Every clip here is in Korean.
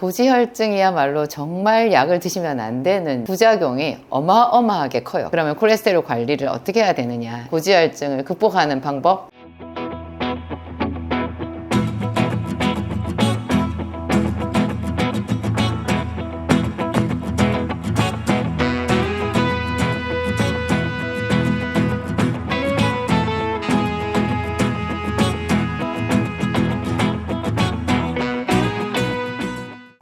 고지혈증이야말로 정말 약을 드시면 안 되는 부작용이 어마어마하게 커요. 그러면 콜레스테롤 관리를 어떻게 해야 되느냐, 고지혈증을 극복하는 방법.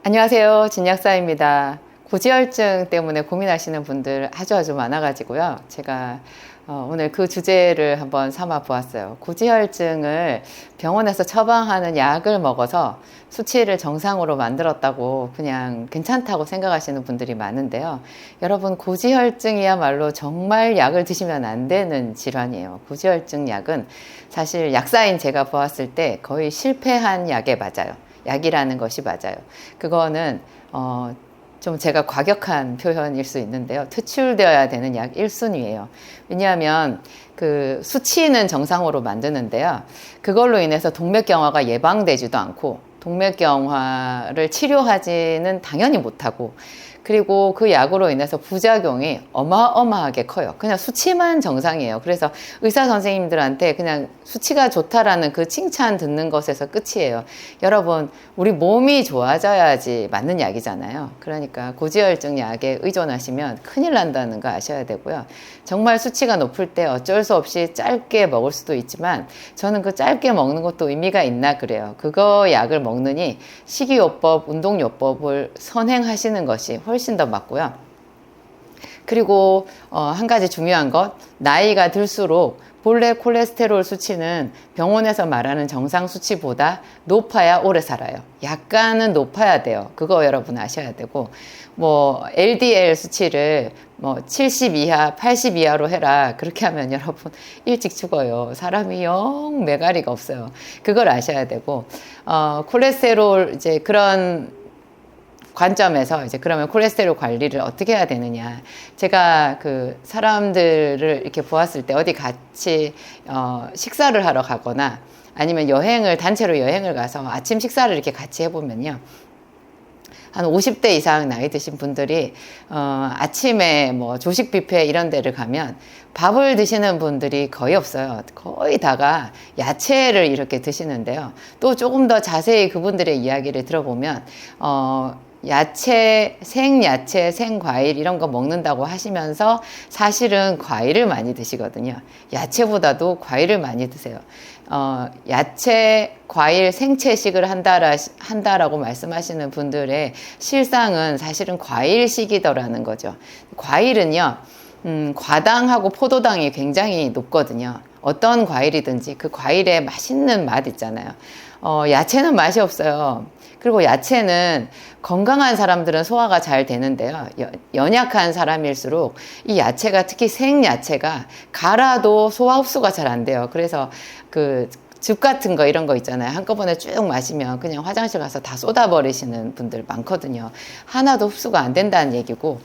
안녕하세요, 진약사입니다. 고지혈증 때문에 고민하시는 분들 아주 많아가지고요. 제가 오늘 그 주제를 한번 삼아 보았어요. 고지혈증을 병원에서 처방하는 약을 먹어서 수치를 정상으로 만들었다고 그냥 괜찮다고 생각하시는 분들이 많은데요. 여러분, 고지혈증이야말로 정말 약을 드시면 안 되는 질환이에요. 고지혈증 약은 사실 약사인 제가 보았을 때 거의 실패한 약에 맞아요. 약이라는 것이 맞아요. 그거는 좀 제가 과격한 표현일 수 있는데요. 퇴출되어야 되는 약 1순위예요. 왜냐하면 그 수치는 정상으로 만드는데요. 그걸로 인해서 동맥경화가 예방되지도 않고 동맥경화를 치료하지는 당연히 못하고, 그리고 그 약으로 인해서 부작용이 어마어마하게 커요. 그냥 수치만 정상이에요. 그래서 의사 선생님들한테 그냥 수치가 좋다라는 그 칭찬 듣는 것에서 끝이에요. 여러분, 우리 몸이 좋아져야지 맞는 약이잖아요. 그러니까 고지혈증 약에 의존하시면 큰일 난다는 거 아셔야 되고요. 정말 수치가 높을 때 어쩔 수 없이 짧게 먹을 수도 있지만, 저는 그 짧게 먹는 것도 의미가 있나 그래요. 그거 약을 먹느니 식이요법, 운동요법을 선행하시는 것이 훨씬 더 맞고요. 그리고 한 가지 중요한 것, 나이가 들수록 본래 콜레스테롤 수치는 병원에서 말하는 정상 수치보다 높아야 오래 살아요. 약간은 높아야 돼요. 그거 여러분 아셔야 되고, LDL 수치를 70 이하, 80 이하로 해라. 그렇게 하면 여러분 일찍 죽어요. 사람이 영 매가리가 없어요. 그걸 아셔야 되고, 콜레스테롤 이제 그런 관점에서 이제 그러면 콜레스테롤 관리를 어떻게 해야 되느냐. 제가 그 사람들을 이렇게 보았을 때 어디 같이 식사를 하러 가거나 아니면 단체로 여행을 가서 아침 식사를 이렇게 같이 해보면요. 한 50대 이상 나이 드신 분들이 아침에 조식 뷔페 이런 데를 가면 밥을 드시는 분들이 거의 없어요. 거의 다가 야채를 이렇게 드시는데요. 또 조금 더 자세히 그분들의 이야기를 들어보면 야채, 생야채, 생과일 이런 거 먹는다고 하시면서 사실은 과일을 많이 드시거든요. 야채보다도 과일을 많이 드세요. 야채, 과일, 생채식을 한다라고 말씀하시는 분들의 실상은 사실은 과일식이더라는 거죠. 과일은요, 과당하고 포도당이 굉장히 높거든요. 어떤 과일이든지 그 과일에 맛있는 맛 있잖아요. 야채는 맛이 없어요. 그리고 야채는 건강한 사람들은 소화가 잘 되는데요. 연약한 사람일수록 이 야채가, 특히 생야채가 갈아도 소화 흡수가 잘 안 돼요. 그래서 그 즙 같은 거 이런 거 있잖아요. 한꺼번에 쭉 마시면 그냥 화장실 가서 다 쏟아버리시는 분들 많거든요. 하나도 흡수가 안 된다는 얘기고,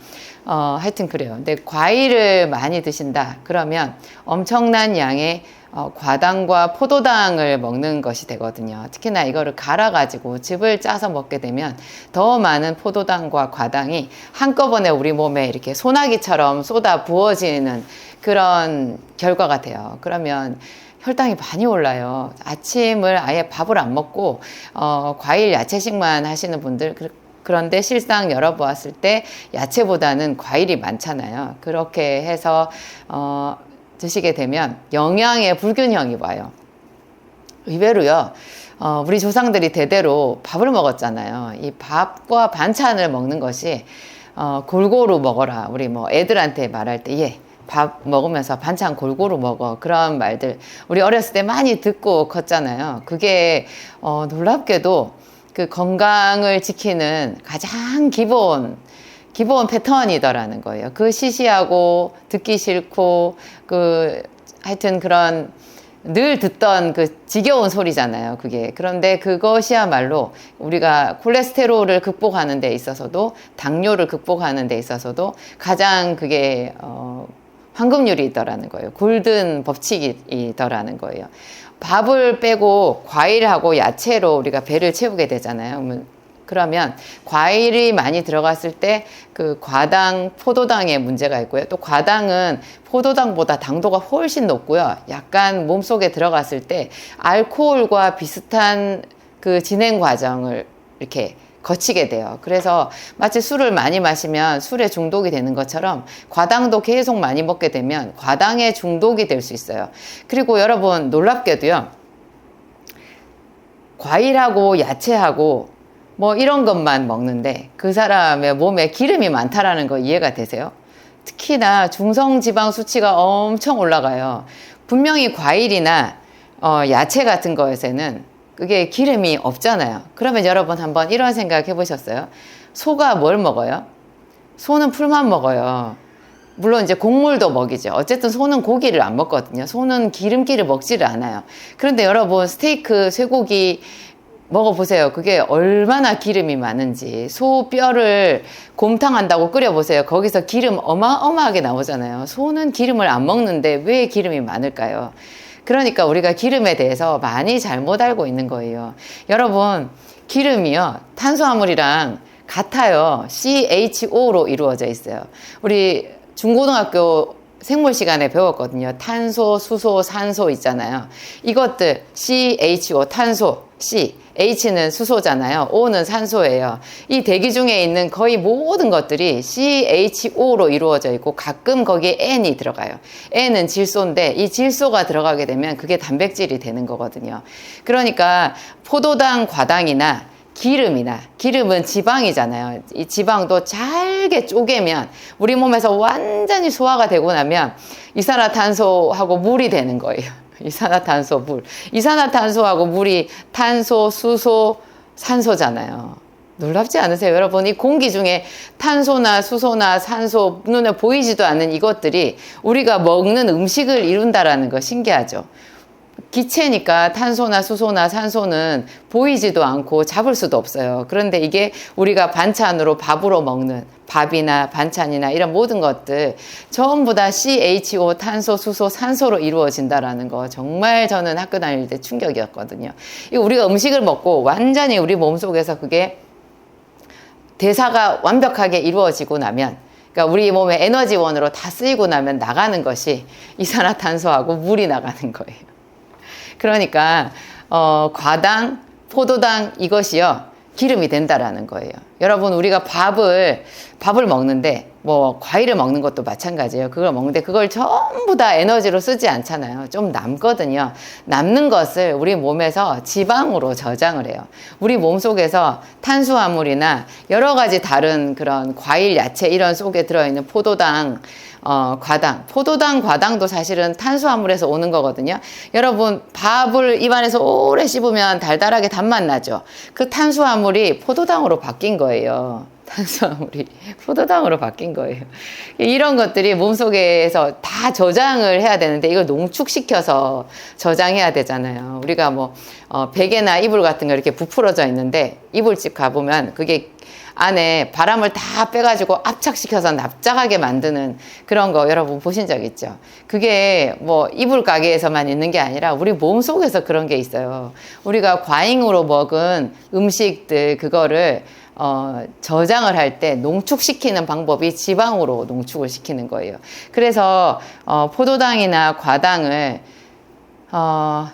하여튼 그래요. 근데 과일을 많이 드신다 그러면 엄청난 양의 과당과 포도당을 먹는 것이 되거든요. 특히나 이거를 갈아가지고 즙을 짜서 먹게 되면 더 많은 포도당과 과당이 한꺼번에 우리 몸에 이렇게 소나기처럼 쏟아 부어지는 그런 결과가 돼요. 그러면 혈당이 많이 올라요. 아침을 아예 밥을 안 먹고 과일, 야채식만 하시는 분들, 그런데 실상 열어보았을 때 야채보다는 과일이 많잖아요. 그렇게 해서 드시게 되면 영양의 불균형이 와요. 의외로요, 우리 조상들이 대대로 밥을 먹었잖아요. 이 밥과 반찬을 먹는 것이 골고루 먹어라. 우리 애들한테 말할 때 밥 먹으면서 반찬 골고루 먹어. 그런 말들 우리 어렸을 때 많이 듣고 컸잖아요. 그게 놀랍게도 그 건강을 지키는 가장 기본 패턴이더라는 거예요. 그 시시하고 듣기 싫고 하여튼 그런 늘 듣던 그 지겨운 소리잖아요. 그게. 그런데 그것이야말로 우리가 콜레스테롤을 극복하는 데 있어서도, 당뇨를 극복하는 데 있어서도 가장 그게 황금률이더라는 거예요. 골든 법칙이더라는 거예요. 밥을 빼고 과일하고 야채로 우리가 배를 채우게 되잖아요. 그러면 과일이 많이 들어갔을 때 그 과당, 포도당에 문제가 있고요. 또 과당은 포도당보다 당도가 훨씬 높고요. 약간 몸속에 들어갔을 때 알코올과 비슷한 그 진행 과정을 이렇게 거치게 돼요. 그래서 마치 술을 많이 마시면 술에 중독이 되는 것처럼 과당도 계속 많이 먹게 되면 과당에 중독이 될 수 있어요. 그리고 여러분 놀랍게도요. 과일하고 야채하고 뭐 이런 것만 먹는데 그 사람의 몸에 기름이 많다라는 거 이해가 되세요? 특히나 중성지방 수치가 엄청 올라가요. 분명히 과일이나 야채 같은 거에서는 그게 기름이 없잖아요. 그러면 여러분 한번 이런 생각 해보셨어요? 소가 뭘 먹어요? 소는 풀만 먹어요. 물론 이제 곡물도 먹이죠. 어쨌든 소는 고기를 안 먹거든요. 소는 기름기를 먹지를 않아요. 그런데 여러분 스테이크, 쇠고기 먹어보세요. 그게 얼마나 기름이 많은지. 소 뼈를 곰탕 한다고 끓여보세요. 거기서 기름 어마어마하게 나오잖아요. 소는 기름을 안 먹는데 왜 기름이 많을까요? 그러니까 우리가 기름에 대해서 많이 잘못 알고 있는 거예요. 여러분, 기름이요, 탄수화물이랑 같아요. CHO로 이루어져 있어요. 우리 중고등학교 생물 시간에 배웠거든요. 탄소, 수소, 산소 있잖아요. 이것들 CHO, 탄소, C, H는 수소잖아요. O는 산소예요. 이 대기 중에 있는 거의 모든 것들이 CHO로 이루어져 있고 가끔 거기에 N이 들어가요. N은 질소인데 이 질소가 들어가게 되면 그게 단백질이 되는 거거든요. 그러니까 포도당, 과당이나 기름은 지방이잖아요. 이 지방도 잘게 쪼개면 우리 몸에서 완전히 소화가 되고 나면 이산화탄소하고 물이 되는 거예요. 이산화탄소, 물. 이산화탄소하고 물이 탄소, 수소, 산소잖아요. 놀랍지 않으세요? 여러분, 이 공기 중에 탄소나 수소나 산소, 눈에 보이지도 않는 이것들이 우리가 먹는 음식을 이룬다라는 거 신기하죠? 기체니까 탄소나 수소나 산소는 보이지도 않고 잡을 수도 없어요. 그런데 이게 우리가 반찬으로 밥으로 먹는 밥이나 반찬이나 이런 모든 것들 전부 다 CHO, 탄소, 수소, 산소로 이루어진다라는 거 정말 저는 학교 다닐 때 충격이었거든요. 우리가 음식을 먹고 완전히 우리 몸속에서 그게 대사가 완벽하게 이루어지고 나면, 그러니까 우리 몸의 에너지원으로 다 쓰이고 나면 나가는 것이 이산화탄소하고 물이 나가는 거예요. 그러니까 과당, 포도당 이것이요 기름이 된다라는 거예요. 여러분, 우리가 밥을 먹는데 뭐 과일을 먹는 것도 마찬가지예요. 그걸 먹는데 그걸 전부 다 에너지로 쓰지 않잖아요. 좀 남거든요. 남는 것을 우리 몸에서 지방으로 저장을 해요. 우리 몸속에서 탄수화물이나 여러 가지 다른 그런 과일, 야채 이런 속에 들어있는 포도당, 과당. 포도당, 과당도 사실은 탄수화물에서 오는 거거든요. 여러분, 밥을 입안에서 오래 씹으면 달달하게 단맛 나죠. 그 탄수화물이 포도당으로 바뀐 거예요. 탄수화물이 포도당으로 바뀐 거예요. 이런 것들이 몸속에서 다 저장을 해야 되는데 이걸 농축시켜서 저장해야 되잖아요. 우리가 뭐 베개나 이불 같은 거 이렇게 부풀어져 있는데 이불집 가보면 그게 안에 바람을 다 빼가지고 압착시켜서 납작하게 만드는 그런 거 여러분 보신 적 있죠? 그게 뭐 이불 가게에서만 있는 게 아니라 우리 몸속에서 그런 게 있어요. 우리가 과잉으로 먹은 음식들 그거를 저장을 할 때 농축시키는 방법이 지방으로 농축을 시키는 거예요. 그래서 포도당이나 과당을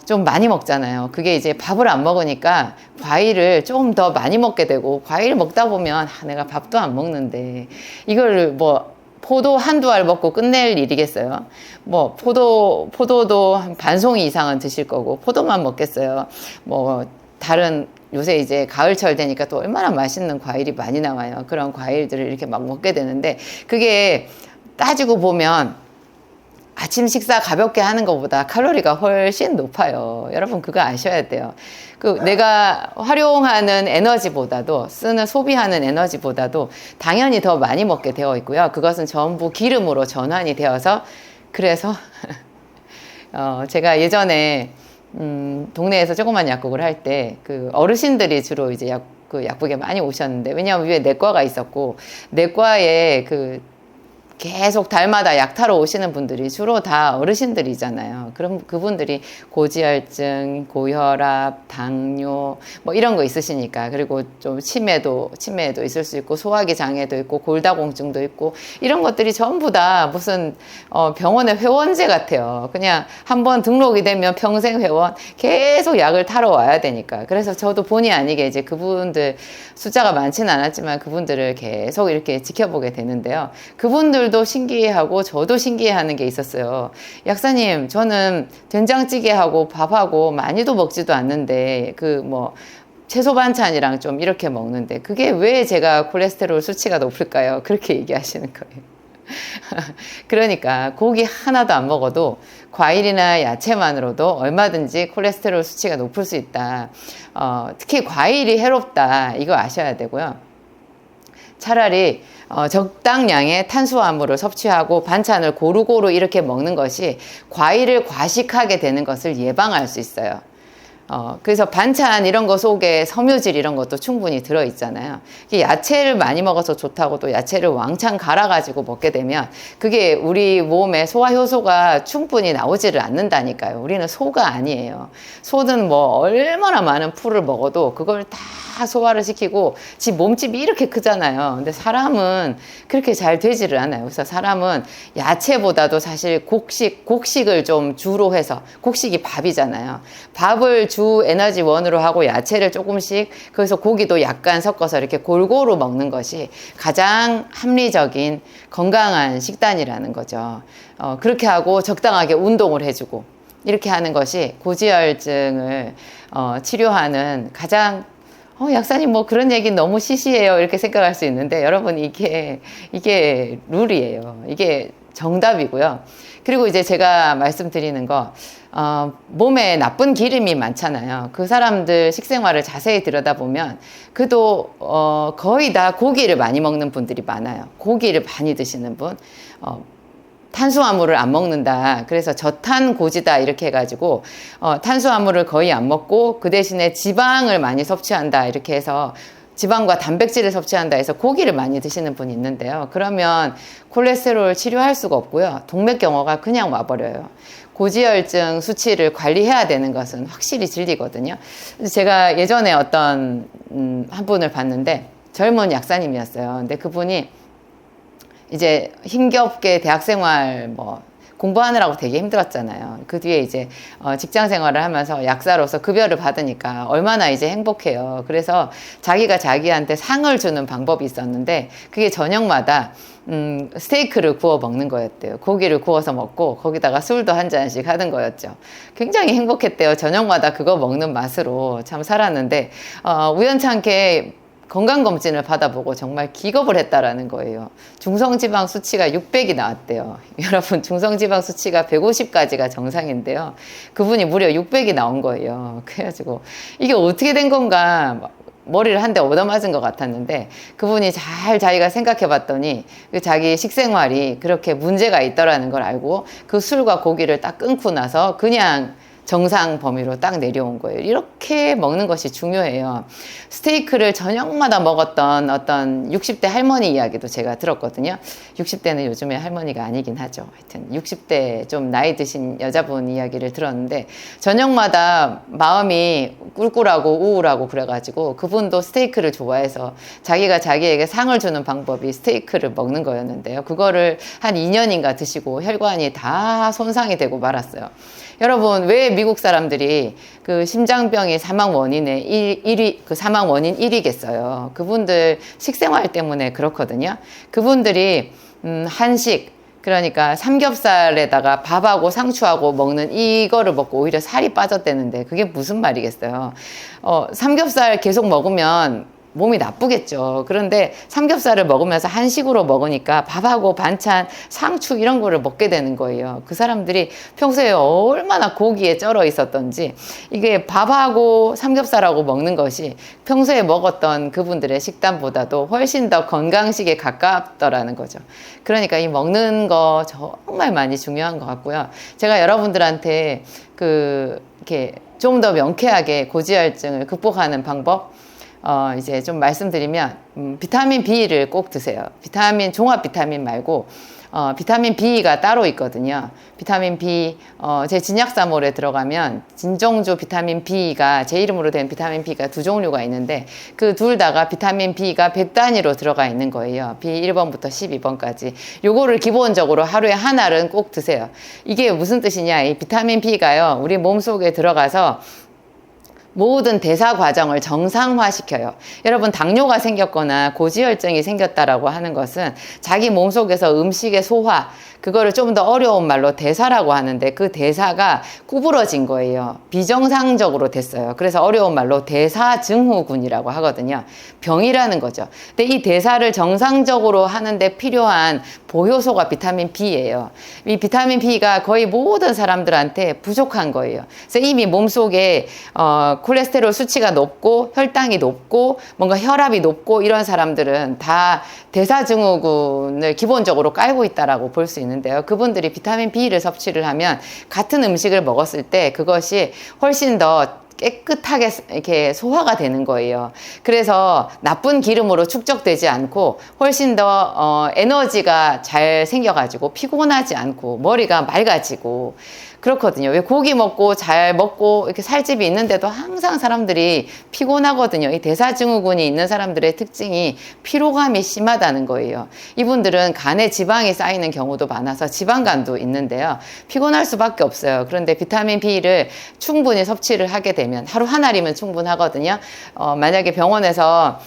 좀 많이 먹잖아요. 그게 이제 밥을 안 먹으니까 과일을 좀 더 많이 먹게 되고, 과일 먹다 보면 내가 밥도 안 먹는데 이걸 뭐 포도 한두 알 먹고 끝낼 일이겠어요? 뭐 포도도 한 반송이 이상은 드실 거고 포도만 먹겠어요? 뭐 다른 요새 이제 가을철 되니까 또 얼마나 맛있는 과일이 많이 나와요. 그런 과일들을 이렇게 막 먹게 되는데 그게 따지고 보면 아침 식사 가볍게 하는 것보다 칼로리가 훨씬 높아요. 여러분 그거 아셔야 돼요. 내가 활용하는 에너지보다도 소비하는 에너지보다도 당연히 더 많이 먹게 되어 있고요. 그것은 전부 기름으로 전환이 되어서 그래서 제가 예전에 동네에서 조그만 약국을 할 때 그 어르신들이 주로 이제 약국에 많이 오셨는데 왜냐하면 위에 내과가 있었고 내과에 그 계속 달마다 약 타러 오시는 분들이 주로 다 어르신들이잖아요. 그럼 그분들이 고지혈증, 고혈압, 당뇨 뭐 이런 거 있으시니까, 그리고 좀 치매도 있을 수 있고 소화기 장애도 있고 골다공증도 있고, 이런 것들이 전부 다 무슨 병원의 회원제 같아요. 그냥 한번 등록이 되면 평생 회원, 계속 약을 타러 와야 되니까. 그래서 저도 본의 아니게 이제 그분들 숫자가 많지는 않았지만 그분들을 계속 이렇게 지켜보게 되는데요. 그분들도 신기해하고 저도 신기해하는 게 있었어요. 약사님, 저는 된장찌개하고 밥하고 많이도 먹지도 않는데 그 뭐 채소 반찬이랑 좀 이렇게 먹는데 그게 왜 제가 콜레스테롤 수치가 높을까요? 그렇게 얘기하시는 거예요. 그러니까 고기 하나도 안 먹어도 과일이나 야채만으로도 얼마든지 콜레스테롤 수치가 높을 수 있다. 특히 과일이 해롭다. 이거 아셔야 되고요. 차라리 적당량의 탄수화물을 섭취하고 반찬을 고루고루 이렇게 먹는 것이 과일을 과식하게 되는 것을 예방할 수 있어요. 그래서 반찬 이런 거 속에 섬유질 이런 것도 충분히 들어있잖아요. 야채를 많이 먹어서 좋다고 또 야채를 왕창 갈아가지고 먹게 되면 그게 우리 몸에 소화 효소가 충분히 나오지를 않는다니까요. 우리는 소가 아니에요. 소는 뭐 얼마나 많은 풀을 먹어도 그걸 다 소화를 시키고 지 몸집이 이렇게 크잖아요. 근데 사람은 그렇게 잘 되지를 않아요. 그래서 사람은 야채보다도 사실 곡식을 좀 주로 해서, 곡식이 밥이잖아요. 밥을 주 에너지원으로 하고 야채를 조금씩, 그래서 고기도 약간 섞어서 이렇게 골고루 먹는 것이 가장 합리적인 건강한 식단이라는 거죠. 그렇게 하고 적당하게 운동을 해주고 이렇게 하는 것이 고지혈증을 치료하는 가장, 약사님 뭐 그런 얘기 너무 시시해요 이렇게 생각할 수 있는데, 여러분 이게 룰이에요. 이게 정답이고요. 그리고 이제 제가 말씀드리는 거, 몸에 나쁜 기름이 많잖아요. 그 사람들 식생활을 자세히 들여다보면 그도 거의 다 고기를 많이 먹는 분들이 많아요. 고기를 많이 드시는 분, 탄수화물을 안 먹는다. 그래서 저탄고지다 이렇게 해가지고 탄수화물을 거의 안 먹고 그 대신에 지방을 많이 섭취한다 이렇게 해서 지방과 단백질을 섭취한다 해서 고기를 많이 드시는 분이 있는데요. 그러면 콜레스테롤 치료할 수가 없고요. 동맥경화가 그냥 와버려요. 고지혈증 수치를 관리해야 되는 것은 확실히 진리거든요. 제가 예전에 어떤 한 분을 봤는데 젊은 약사님이었어요. 근데 그분이 이제 힘겹게 대학생활 공부하느라고 되게 힘들었잖아요. 그 뒤에 이제 직장 생활을 하면서 약사로서 급여를 받으니까 얼마나 이제 행복해요. 그래서 자기가 자기한테 상을 주는 방법이 있었는데 그게 저녁마다 스테이크를 구워 먹는 거였대요. 고기를 구워서 먹고 거기다가 술도 한 잔씩 하는 거였죠. 굉장히 행복했대요. 저녁마다 그거 먹는 맛으로 참 살았는데 우연찮게 건강검진을 받아보고 정말 기겁을 했다라는 거예요. 중성지방 수치가 600이 나왔대요. 여러분, 중성지방 수치가 150까지가 정상인데요. 그분이 무려 600이 나온 거예요. 그래가지고 이게 어떻게 된 건가, 머리를 한 대 얻어맞은 것 같았는데 그분이 잘 자기가 생각해 봤더니 자기 식생활이 그렇게 문제가 있더라는 걸 알고 그 술과 고기를 딱 끊고 나서 그냥 정상 범위로 딱 내려온 거예요. 이렇게 먹는 것이 중요해요. 스테이크를 저녁마다 먹었던 어떤 60대 할머니 이야기도 제가 들었거든요. 60대는 요즘에 할머니가 아니긴 하죠. 하여튼 60대 좀 나이 드신 여자분 이야기를 들었는데 저녁마다 마음이 꿀꿀하고 우울하고 그래가지고 그분도 스테이크를 좋아해서 자기가 자기에게 상을 주는 방법이 스테이크를 먹는 거였는데요. 그거를 한 2년인가 드시고 혈관이 다 손상이 되고 말았어요. 여러분, 왜 미국 사람들이 그 심장병이 사망 원인의 1위, 그 사망 원인 1위겠어요? 그분들 식생활 때문에 그렇거든요. 그분들이 한식, 그러니까 삼겹살에다가 밥하고 상추하고 먹는 이거를 먹고 오히려 살이 빠졌대는데 그게 무슨 말이겠어요? 삼겹살 계속 먹으면 몸이 나쁘겠죠. 그런데 삼겹살을 먹으면서 한식으로 먹으니까 밥하고 반찬, 상추 이런 거를 먹게 되는 거예요. 그 사람들이 평소에 얼마나 고기에 쩔어 있었던지 이게 밥하고 삼겹살하고 먹는 것이 평소에 먹었던 그분들의 식단보다도 훨씬 더 건강식에 가깝더라는 거죠. 그러니까 이 먹는 거 정말 많이 중요한 것 같고요. 제가 여러분들한테 이렇게 좀 더 명쾌하게 고지혈증을 극복하는 방법, 이제 좀 말씀드리면, 비타민 B를 꼭 드세요. 종합 비타민 말고, 비타민 B가 따로 있거든요. 비타민 B, 제 진약사몰에 들어가면 진정조 비타민 B가, 제 이름으로 된 비타민 B가 두 종류가 있는데, 그 둘 다가 비타민 B가 100단위로 들어가 있는 거예요. B1번부터 12번까지. 요거를 기본적으로 하루에 한 알은 꼭 드세요. 이게 무슨 뜻이냐? 이 비타민 B가요, 우리 몸속에 들어가서 모든 대사 과정을 정상화시켜요. 여러분, 당뇨가 생겼거나 고지혈증이 생겼다라고 하는 것은 자기 몸속에서 음식의 소화, 그거를 좀 더 어려운 말로 대사라고 하는데, 그 대사가 구부러진 거예요. 비정상적으로 됐어요. 그래서 어려운 말로 대사증후군이라고 하거든요. 병이라는 거죠. 근데 이 대사를 정상적으로 하는데 필요한 보효소가 비타민 B예요. 이 비타민 B가 거의 모든 사람들한테 부족한 거예요. 그래서 이미 몸속에 콜레스테롤 수치가 높고 혈당이 높고 뭔가 혈압이 높고 이런 사람들은 다 대사증후군을 기본적으로 깔고 있다라고 볼 수 있는데요. 그분들이 비타민 B를 섭취를 하면 같은 음식을 먹었을 때 그것이 훨씬 더 깨끗하게 이렇게 소화가 되는 거예요. 그래서 나쁜 기름으로 축적되지 않고 훨씬 더 에너지가 잘 생겨가지고 피곤하지 않고 머리가 맑아지고 그렇거든요. 왜 고기 먹고 잘 먹고 이렇게 살집이 있는데도 항상 사람들이 피곤하거든요. 이 대사증후군이 있는 사람들의 특징이 피로감이 심하다는 거예요. 이분들은 간에 지방이 쌓이는 경우도 많아서 지방간도 있는데요. 피곤할 수밖에 없어요. 그런데 비타민 B를 충분히 섭취를 하게 되면 하루 한 알이면 충분하거든요. 만약에 병원에서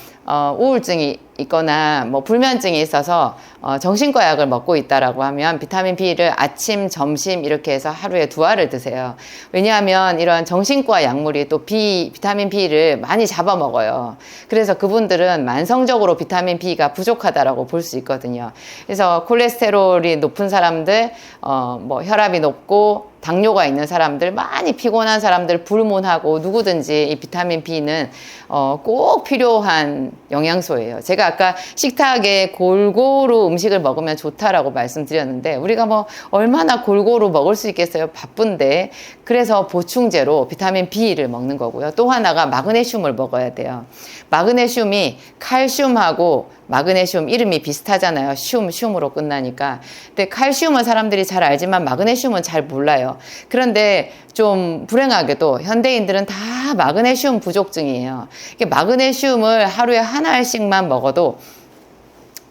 우울증이 있거나 뭐 불면증이 있어서 정신과 약을 먹고 있다라고 하면 비타민 B를 아침, 점심 이렇게 해서 하루에 2알을 드세요. 왜냐하면 이런 정신과 약물이 또 비타민 B를 많이 잡아먹어요. 그래서 그분들은 만성적으로 비타민 B가 부족하다라고 볼 수 있거든요. 그래서 콜레스테롤이 높은 사람들, 뭐 혈압이 높고 당뇨가 있는 사람들, 많이 피곤한 사람들 불문하고 누구든지 이 비타민 B는 꼭 필요한 영양소예요. 제가 아까 식탁에 골고루 음식을 먹으면 좋다라고 말씀드렸는데 우리가 뭐 얼마나 골고루 먹을 수 있겠어요? 바쁜데. 그래서 보충제로 비타민 B를 먹는 거고요. 또 하나가 마그네슘을 먹어야 돼요. 마그네슘이 칼슘하고 마그네슘 이름이 비슷하잖아요. 슘으로 끝나니까. 근데 칼슘은 사람들이 잘 알지만 마그네슘은 잘 몰라요. 그런데 좀 불행하게도 현대인들은 다 마그네슘 부족증이에요. 이게 마그네슘을 하루에 한 알씩만 먹어도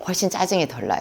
훨씬 짜증이 덜 나요.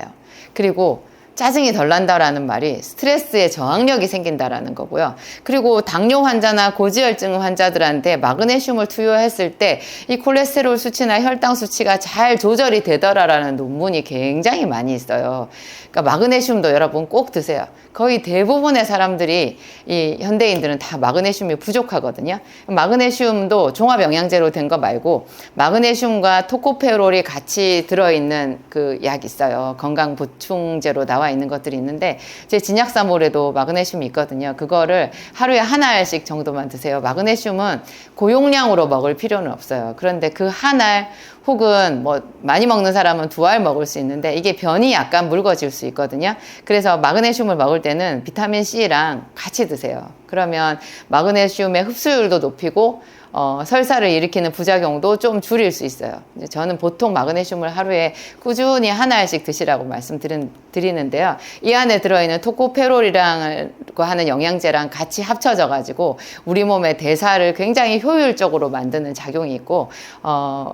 그리고 짜증이 덜 난다라는 말이 스트레스에 저항력이 생긴다라는 거고요. 그리고 당뇨 환자나 고지혈증 환자들한테 마그네슘을 투여했을 때 이 콜레스테롤 수치나 혈당 수치가 잘 조절이 되더라라는 논문이 굉장히 많이 있어요. 그러니까 마그네슘도 여러분 꼭 드세요. 거의 대부분의 사람들이 이 현대인들은 다 마그네슘이 부족하거든요. 마그네슘도 종합 영양제로 된 거 말고 마그네슘과 토코페롤이 같이 들어있는 그 약 있어요. 건강 보충제로 나와 있는 것들이 있는데 제 진약사몰에도 마그네슘이 있거든요. 그거를 하루에 한 알씩 정도만 드세요. 마그네슘은 고용량으로 먹을 필요는 없어요. 그런데 그 한 알 혹은 뭐 많이 먹는 사람은 2알 먹을 수 있는데 이게 변이 약간 묽어질 수 있거든요. 그래서 마그네슘을 먹을 때는 비타민 C랑 같이 드세요. 그러면 마그네슘의 흡수율도 높이고 설사를 일으키는 부작용도 좀 줄일 수 있어요. 저는 보통 마그네슘을 하루에 꾸준히 한 알씩 드시라고 말씀드리는데요. 이 안에 들어있는 토코페롤이랑 하는 영양제랑 같이 합쳐져 가지고 우리 몸의 대사를 굉장히 효율적으로 만드는 작용이 있고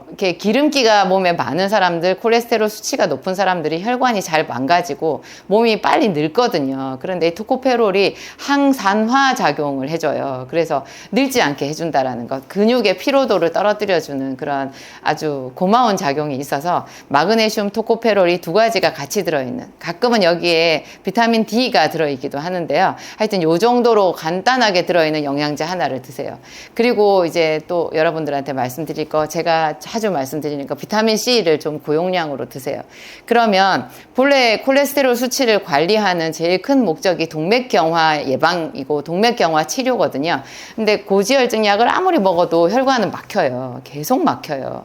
이렇게 기름기가 몸에 많은 사람들, 콜레스테롤 수치가 높은 사람들이 혈관이 잘 망가지고 몸이 빨리 늙거든요. 그런데 이 토코페롤이 항산화 작용을 해줘요. 그래서 늙지 않게 해준다라는 것. 근육의 피로도를 떨어뜨려주는 그런 아주 고마운 작용이 있어서 마그네슘, 토코페롤이 2가지가 같이 들어있는, 가끔은 여기에 비타민 D가 들어있기도 하는데요. 하여튼 요 정도로 간단하게 들어있는 영양제 하나를 드세요. 그리고 이제 또 여러분들한테 말씀드릴 거, 제가 자주 말씀드리는 거, 비타민 C를 좀 고용량으로 드세요. 그러면 본래 콜레스테롤 수치를 관리하는 제일 큰 목적이 동맥경화 예방이고 동맥경화 치료거든요. 근데 고지혈증 약을 아무리 먹어도 혈관은 막혀요. 계속 막혀요.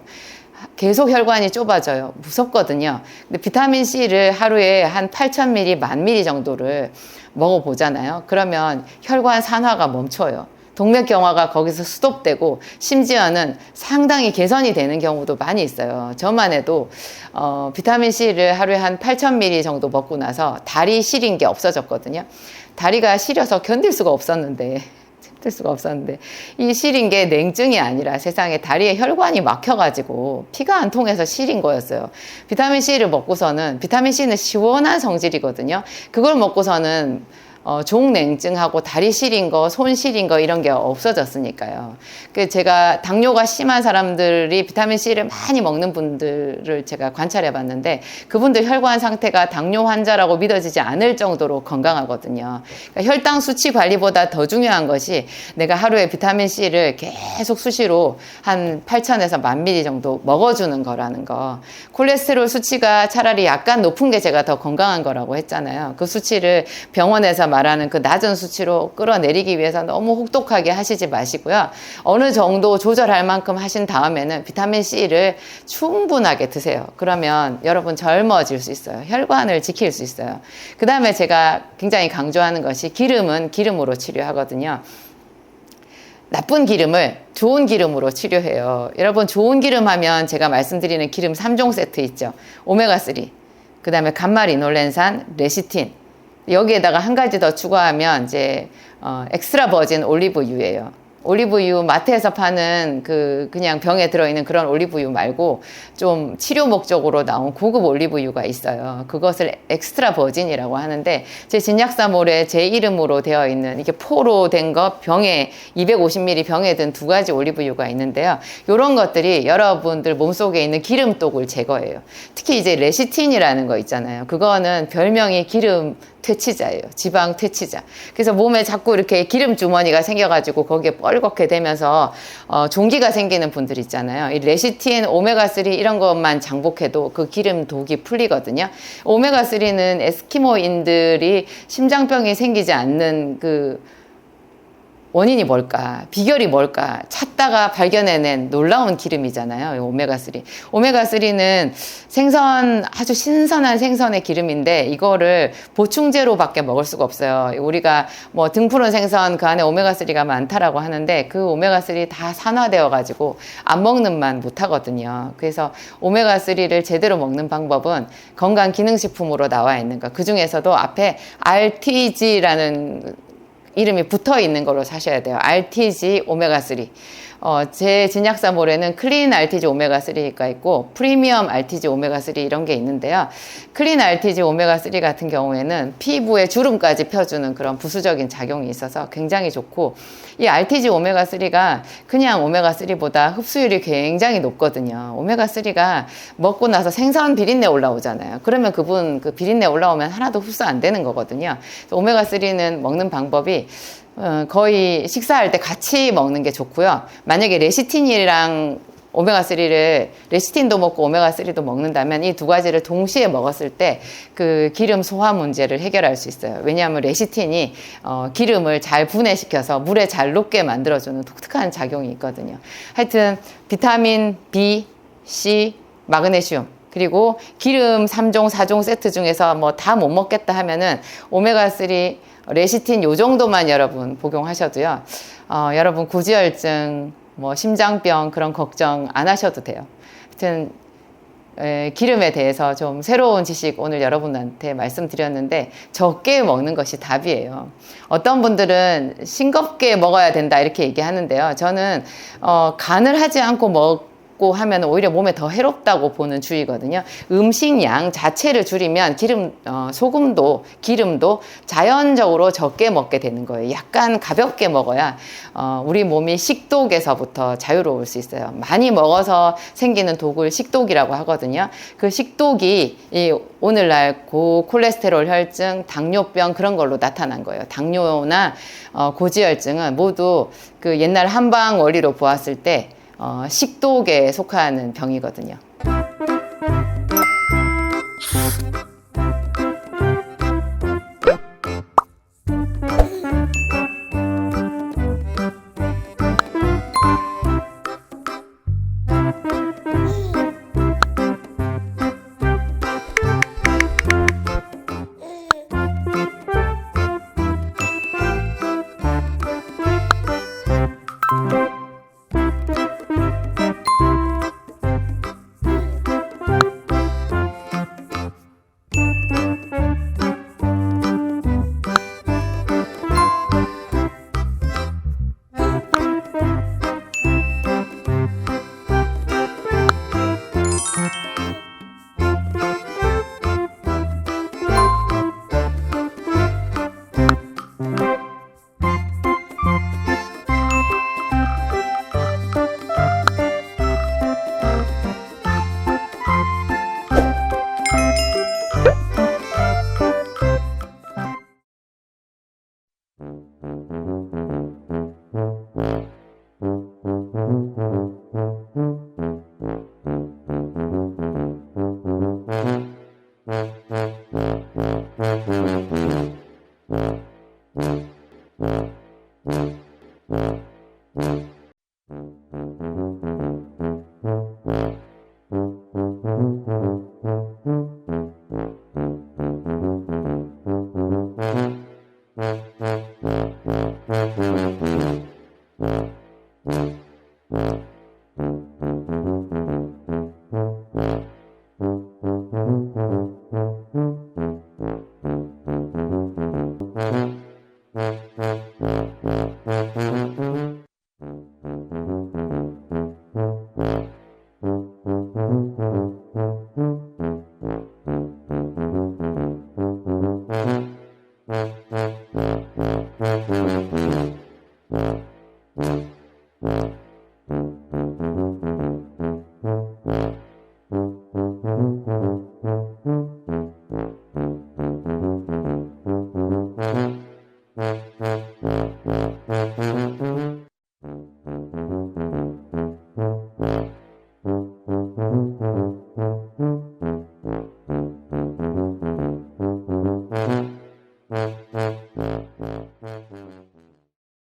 계속 혈관이 좁아져요. 무섭거든요. 근데 비타민 C를 하루에 한 8,000ml, 10,000ml 정도를 먹어보잖아요. 그러면 혈관 산화가 멈춰요. 동맥경화가 거기서 스톱되고 심지어는 상당히 개선이 되는 경우도 많이 있어요. 저만 해도 비타민C를 하루에 한 8,000ml 정도 먹고 나서 다리 시린 게 없어졌거든요. 다리가 시려서 견딜 수가 없었는데 이 시린 게 냉증이 아니라 세상에 다리에 혈관이 막혀가지고 피가 안 통해서 시린 거였어요. 비타민C를 먹고서는, 비타민C는 시원한 성질이거든요. 그걸 먹고서는 종냉증하고 다리 시린 거, 손 시린 거 이런 게 없어졌으니까요. 그 제가 당뇨가 심한 사람들이 비타민C를 많이 먹는 분들을 제가 관찰해 봤는데 그분들 혈관 상태가 당뇨 환자라고 믿어지지 않을 정도로 건강하거든요. 그러니까 혈당 수치 관리보다 더 중요한 것이 내가 하루에 비타민C를 계속 수시로 한 8,000에서 10,000ml 정도 먹어주는 거라는 거. 콜레스테롤 수치가 차라리 약간 높은 게 제가 더 건강한 거라고 했잖아요. 그 수치를 병원에서 말하는 그 낮은 수치로 끌어내리기 위해서 너무 혹독하게 하시지 마시고요. 어느 정도 조절할 만큼 하신 다음에는 비타민C를 충분하게 드세요. 그러면 여러분 젊어질 수 있어요. 혈관을 지킬 수 있어요. 그 다음에 제가 굉장히 강조하는 것이 기름은 기름으로 치료하거든요. 나쁜 기름을 좋은 기름으로 치료해요. 여러분 좋은 기름 하면 제가 말씀드리는 기름 3종 세트 있죠. 오메가3, 그 다음에 감마리놀렌산, 레시틴. 여기에다가 한 가지 더 추가하면 이제 엑스트라 버진 올리브유예요. 올리브유 마트에서 파는 그냥 병에 들어있는 그런 올리브유 말고 좀 치료 목적으로 나온 고급 올리브유가 있어요. 그것을 엑스트라 버진이라고 하는데 제 진약사몰에 제 이름으로 되어 있는 이렇게 포로 된 거 병에 250ml 병에 든 2가지 올리브유가 있는데요. 이런 것들이 여러분들 몸속에 있는 기름독을 제거해요. 특히 이제 레시틴이라는 거 있잖아요. 그거는 별명이 기름 퇴치자예요. 지방 퇴치자. 그래서 몸에 자꾸 이렇게 기름 주머니가 생겨가지고 거기에 뻘겋게 되면서 종기가 생기는 분들 있잖아요. 이 레시틴, 오메가3 이런 것만 장복해도 그 기름 독이 풀리거든요. 오메가3는 에스키모인들이 심장병이 생기지 않는 그 원인이 뭘까? 비결이 뭘까? 찾다가 발견해낸 놀라운 기름이잖아요. 오메가3. 오메가3는 생선, 아주 신선한 생선의 기름인데 이거를 보충제로밖에 먹을 수가 없어요. 우리가 뭐 등푸른 생선 그 안에 오메가3가 많다라고 하는데 그 오메가3 다 산화되어 가지고 안 먹는 만 못하거든요. 그래서 오메가3를 제대로 먹는 방법은 건강기능식품으로 나와 있는 거. 그 중에서도 앞에 RTG라는 이름이 붙어 있는 걸로 사셔야 돼요. RTG 오메가3. 제 진약사몰에는 클린 RTG 오메가3가 있고 프리미엄 RTG 오메가3 이런 게 있는데요. 클린 RTG 오메가3 같은 경우에는 피부에 주름까지 펴주는 그런 부수적인 작용이 있어서 굉장히 좋고 이 RTG 오메가3가 그냥 오메가3보다 흡수율이 굉장히 높거든요. 오메가3가 먹고 나서 생선 비린내 올라오잖아요. 그러면 그분 그 비린내 올라오면 하나도 흡수 안 되는 거거든요. 오메가3는 먹는 방법이 거의 식사할 때 같이 먹는 게 좋고요. 만약에 레시틴이랑 오메가3를 레시틴도 먹고 오메가3도 먹는다면 이 2가지를 동시에 먹었을 때 그 기름 소화 문제를 해결할 수 있어요. 왜냐하면 레시틴이 기름을 잘 분해시켜서 물에 잘 녹게 만들어주는 독특한 작용이 있거든요. 하여튼 비타민 B, C, 마그네슘 그리고 기름 3종, 4종 세트 중에서 뭐 다 못 먹겠다 하면은 오메가3, 레시틴 요 정도만 여러분 복용하셔도요. 여러분 고지혈증, 뭐 심장병 그런 걱정 안 하셔도 돼요. 하여튼 기름에 대해서 좀 새로운 지식 오늘 여러분한테 말씀드렸는데 적게 먹는 것이 답이에요. 어떤 분들은 싱겁게 먹어야 된다 이렇게 얘기하는데요. 저는 간을 하지 않고 먹고 하면 오히려 몸에 더 해롭다고 보는 주의거든요. 음식 양 자체를 줄이면 소금도 기름도 자연적으로 적게 먹게 되는 거예요. 약간 가볍게 먹어야 우리 몸이 식독에서부터 자유로울 수 있어요. 많이 먹어서 생기는 독을 식독이라고 하거든요. 그 식독이 오늘날 고콜레스테롤 혈증, 당뇨병 그런 걸로 나타난 거예요. 당뇨나 고지혈증은 모두 그 옛날 한방 원리로 보았을 때 식독에 속하는 병이거든요.